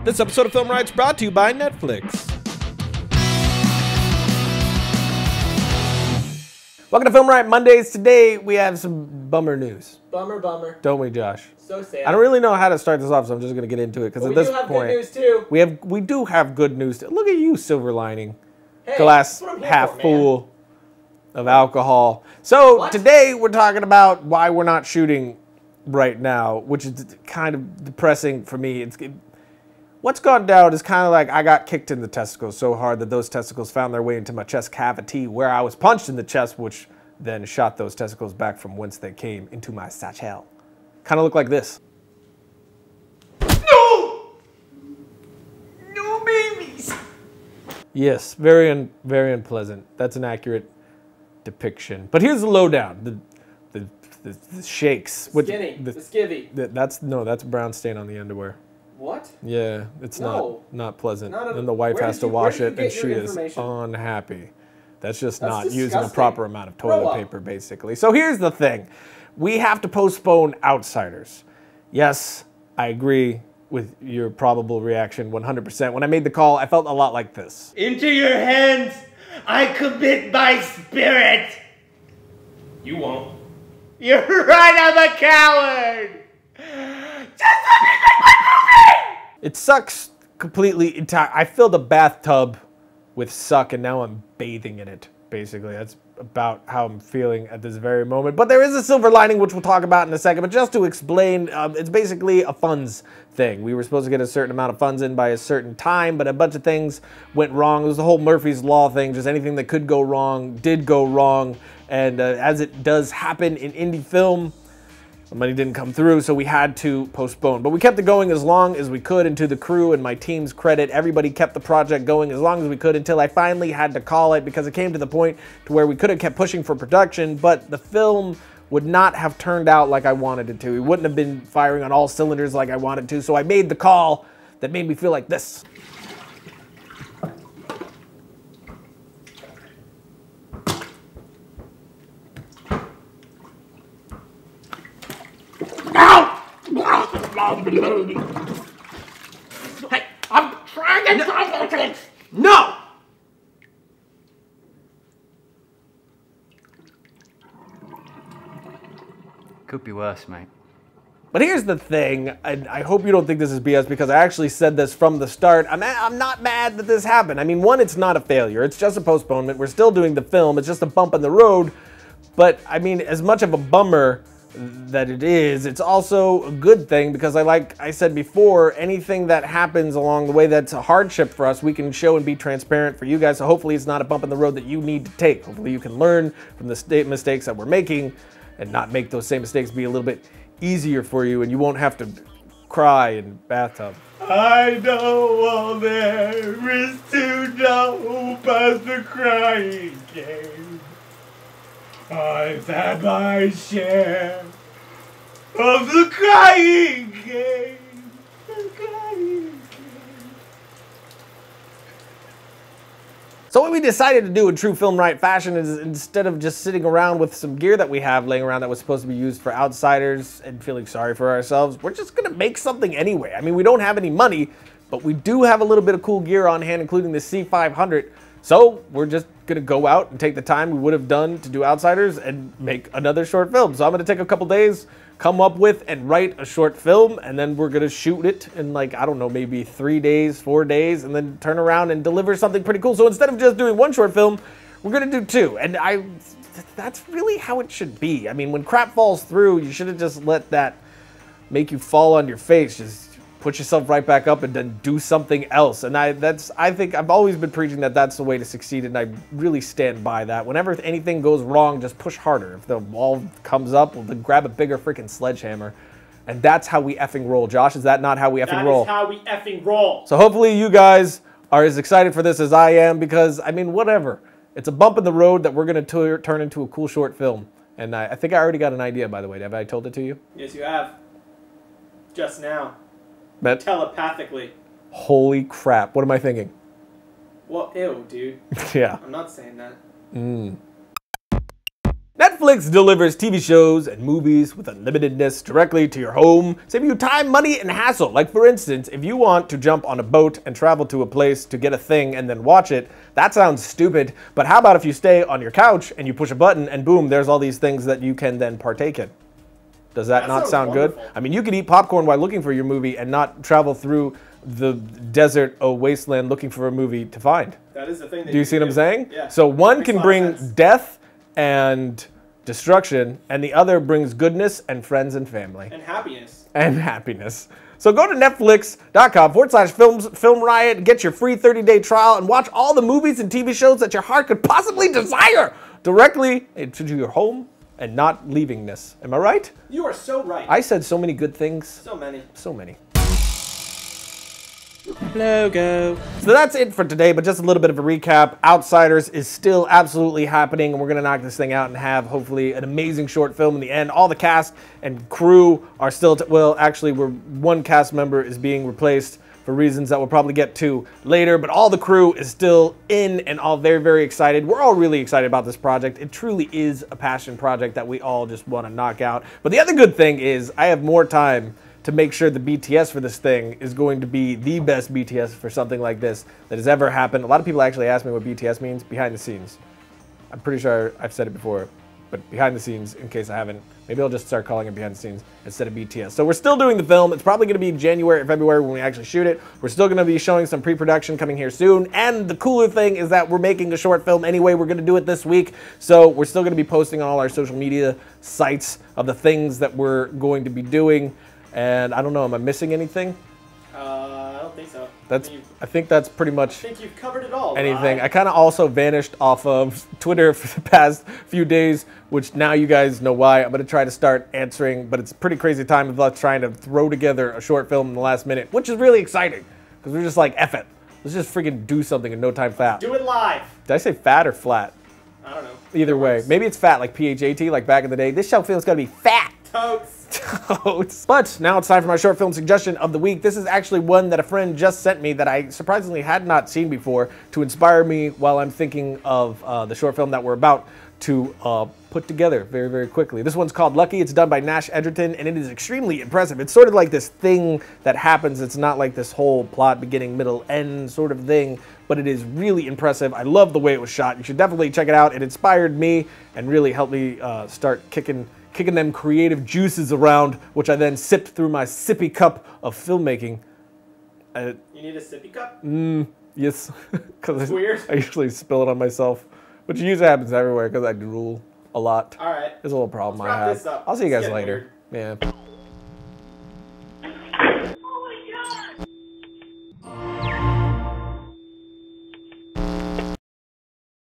This episode of Film Riot's brought to you by Netflix. Welcome to Film Riot Mondays. Today we have some bummer news. Bummer. Don't we, Josh? So sad. I don't really know how to start this off, so I'm just going to get into it because at this point we do have good news too. we do have good news too. Look at you, silver lining. Hey, Glass that's what I'm here half for, full of alcohol. So What? today we're talking about why we're not shooting right now, which is kind of depressing for me. What's gone down is kind of like I got kicked in the testicles so hard that those testicles found their way into my chest cavity where I was punched in the chest, which then shot those testicles back from whence they came into my satchel. Kind of look like this. No babies. Yes, very unpleasant. That's an accurate depiction. But here's the lowdown. The shakes. Skinny. The skivvy. That's a brown stain on the underwear. What? Yeah, it's not pleasant. Then the wife has to wash it, and she is unhappy. That's just not using a disgusting. proper amount of toilet paper, basically. So here's the thing. We have to postpone Outsiders. Yes, I agree with your probable reaction 100%. When I made the call, I felt a lot like this. Into your hands, I commit my spirit. You won't. You're right, I'm a coward. Just let me make my movie. It sucks completely. I filled a bathtub with suck, and now I'm bathing in it, basically. That's about how I'm feeling at this very moment. But there is a silver lining, which we'll talk about in a second. But just to explain, it's basically a funds thing. We were supposed to get a certain amount of funds in by a certain time, but a bunch of things went wrong. It was the whole Murphy's Law thing. Just anything that could go wrong did go wrong. And as it does happen in indie film, the money didn't come through, so we had to postpone. But we kept it going as long as we could, and to the crew and my team's credit, everybody kept the project going as long as we could until I finally had to call it because it came to the point to where we could have kept pushing for production, but the film would not have turned out like I wanted it to. It wouldn't have been firing on all cylinders like I wanted to, so I made the call that made me feel like this. Hey, I'm trying to concentrate. No! Could be worse, mate. But here's the thing, and I hope you don't think this is BS because I actually said this from the start. I'm not mad that this happened. I mean, one, it's not a failure. It's just a postponement. We're still doing the film. It's just a bump in the road. But, I mean, as much of a bummer that it is, it's also a good thing because like I said before, anything that happens along the way that's a hardship for us, we can show and be transparent for you guys. So hopefully it's not a bump in the road that you need to take. Hopefully you can learn from the mistakes that we're making and not make those same mistakes be a little bit easier for you, and you won't have to cry in bathtub. I know all there is to know but the crying game. I've had my share of the crying game. The crying game. So what we decided to do in true Film Riot fashion is instead of just sitting around with some gear that we have laying around that was supposed to be used for Outsiders and feeling sorry for ourselves, we're just gonna make something anyway. I mean, we don't have any money, but we do have a little bit of cool gear on hand, including the C500. So we're just gonna go out and take the time we would have done to do Outsiders and make another short film. So I'm gonna take a couple days, come up with and write a short film, and then we're gonna shoot it in like, I don't know, maybe 3 days, 4 days, and then turn around and deliver something pretty cool. So instead of just doing one short film, we're gonna do two. And that's really how it should be. I mean, when crap falls through, you should have just let that make you fall on your face. Just put yourself right back up and then do something else. And I think I've always been preaching that that's the way to succeed, and I really stand by that. Whenever anything goes wrong, just push harder. If the wall comes up, well, then grab a bigger freaking sledgehammer. And that's how we effing roll. Josh, is that not how we effing roll? That is how we effing roll. So hopefully you guys are as excited for this as I am, because, I mean, whatever. It's a bump in the road that we're going to turn into a cool short film. And I think I already got an idea, by the way. Have I told it to you? Yes, you have. Just now. But telepathically. Holy crap. What am I thinking? Well, ew, dude. Yeah. I'm not saying that. Netflix Netflix delivers TV shows and movies with unlimitedness directly to your home, saving you time, money, and hassle. Like for instance, if you want to jump on a boat and travel to a place to get a thing and then watch it, that sounds stupid, but how about if you stay on your couch and you push a button and boom, there's all these things that you can then partake in. Does that not sound good? I mean, you could eat popcorn while looking for your movie and not travel through the desert or wasteland looking for a movie to find. That is the thing. Do you see what I'm saying? Yeah. So one can bring death and destruction, and the other brings goodness and friends and family. And happiness. And happiness. So go to netflix.com/film riot, get your free 30-day trial, and watch all the movies and TV shows that your heart could possibly desire directly into your home and not leavingness. Am I right? You are so right. I said so many good things. So many. So many. Logo. So that's it for today, but just a little bit of a recap. Outsiders is still absolutely happening, and we're gonna knock this thing out and have hopefully an amazing short film in the end. All the cast and crew are still, well, actually, one cast member is being replaced for reasons that we'll probably get to later, but all the crew is still in and all very, very excited. We're all really excited about this project. It truly is a passion project that we all just want to knock out. But the other good thing is I have more time to make sure the BTS for this thing is going to be the best BTS for something like this that has ever happened. A lot of people actually ask me what BTS means, behind the scenes. I'm pretty sure I've said it before, but behind the scenes, in case I haven't. Maybe I'll just start calling it behind the scenes instead of BTS. So we're still doing the film. It's probably gonna be January or February when we actually shoot it. We're still gonna be showing some pre-production coming here soon. And the cooler thing is that we're making a short film anyway. We're gonna do it this week. So we're still gonna be posting on all our social media sites of the things that we're going to be doing. And I don't know, am I missing anything? I don't think so. I think that's pretty much I think you've covered it all. anything. Right? I kind of also vanished off of Twitter for the past few days, which now you guys know why. I'm going to try to start answering, but it's a pretty crazy time of us trying to throw together a short film in the last minute, which is really exciting because we're just like, F it. Let's just freaking do something in no time flat. Do it live. Did I say fat or flat? I don't know. Either way. Maybe it's fat, like PHAT, like back in the day. This short film's going to be fat. Totes. But now it's time for my short film suggestion of the week. This is actually one that a friend just sent me that I surprisingly had not seen before to inspire me while I'm thinking of the short film that we're about to put together very, very quickly. This one's called Lucky. It's done by Nash Edgerton, and it is extremely impressive. It's sort of like this thing that happens. It's not like this whole plot, beginning, middle, end sort of thing, but it is really impressive. I love the way it was shot. You should definitely check it out. It inspired me and really helped me start kicking them creative juices around, which I then sipped through my sippy cup of filmmaking. You need a sippy cup? Yes, because weird. I usually spill it on myself, which usually happens everywhere because I drool a lot. All right. It's a little problem Let's I wrap have. this up. I'll see you It's guys getting later. weird. Yeah.